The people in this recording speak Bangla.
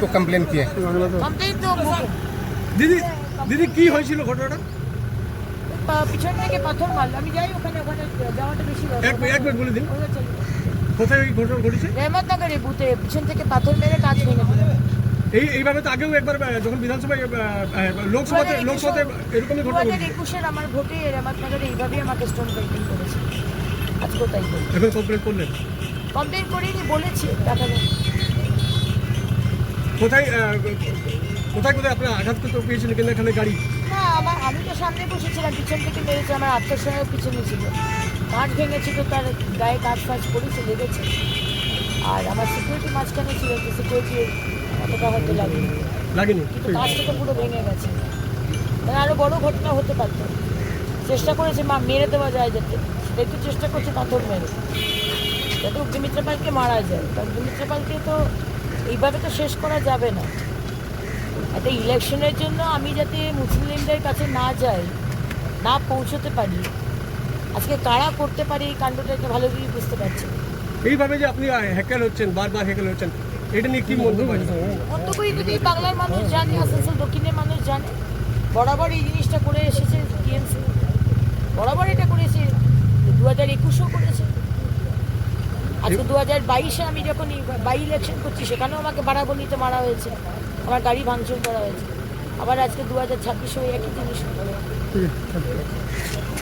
इसको कंप्लेन किए? কমপ্লেন তো দিদি দিদি কি হয়েছিল ঘটনাটা? পিছন থেকে পাথর মারল। আমি যাই ওখানে যাওয়াটা বেশি এক মিনিট বলে দিন কোথায় এই ঘটনা ঘটেছে? রেহমতনগরে বুথে পিছন থেকে পাথর মেরে কাজ ভেঙে দিল। এইভাবে তো আগেও একবার যখন বিধানসভায় লোকসভাতে এরকমই ঘটনা ঘটেছে। 2021-এর আমার ভোটে রেহমতনগরে এইভাবেই আমাকে স্টোন পেইন্টিং করেছে। আজকেও তাই করি। এখন কমপ্লেন করলেন? কমপ্লেন করিনি, বলেছি দেখা যাবে। কোথায় কোথায় আপনার আঘাত করতে পেয়েছিলেন কেন এখানে গাড়ি? না আমি তো সামনে বসেছিলাম, পিছন থেকে মেরেছে। আমার আত্মসহায়ক পিছনে ছিল, কাঁচ ভেঙেছিল, তার গায়ে কাঁচ ফাঁচ পড়েছে, লেগেছে। আর আমার সিকিউরিটি মাঝখানে ছিল, তো সিকিউরিটি অতটা হয়তো লাগেনি, কিন্তু কাঁচটা তো পুরো ভেঙে গেছে। মানে আরও বড় ঘটনা হতে পারত। চেষ্টা করেছে মেরে দেওয়া যায় যাতে, সেটাই তো চেষ্টা করছে পাথর মেরে, যাতে অগ্নিমিত্রা পালকে মারা যায়। কারণ অগ্নিমিত্রা পালকে তো এইভাবে তো শেষ করা যাবে না। একটা ইলেকশনের জন্য আমি যাতে মুসলিমদের কাছে না যাই, না পৌঁছতে পারি, আজকে কারা করতে পারে এই কাণ্ডটাকে ভালোভাবেই বুঝতে পারছি। এইভাবে যে আপনি হ্যাকেল হচ্ছেন, বারবার হ্যাকেল হচ্ছেন, এটা নিয়ে কি মন্তব্য? মন্তব্য যদি বাংলার মানুষ জানে, আসানসোল দক্ষিণের মানুষ জানে, বরাবর এই জিনিসটা করে এসেছে টিএমসি, বরাবর এটা করেছে, 2021-এও করেছে। আজকে 2022-এ আমি যখন বাই ইলেকশন করছি, সেখানেও আমাকে বাড়াবলিতে মারা হয়েছে, আমার গাড়ি ভাঙচুর করা হয়েছে। আবার আজকে 2026-এ একই জিনিস।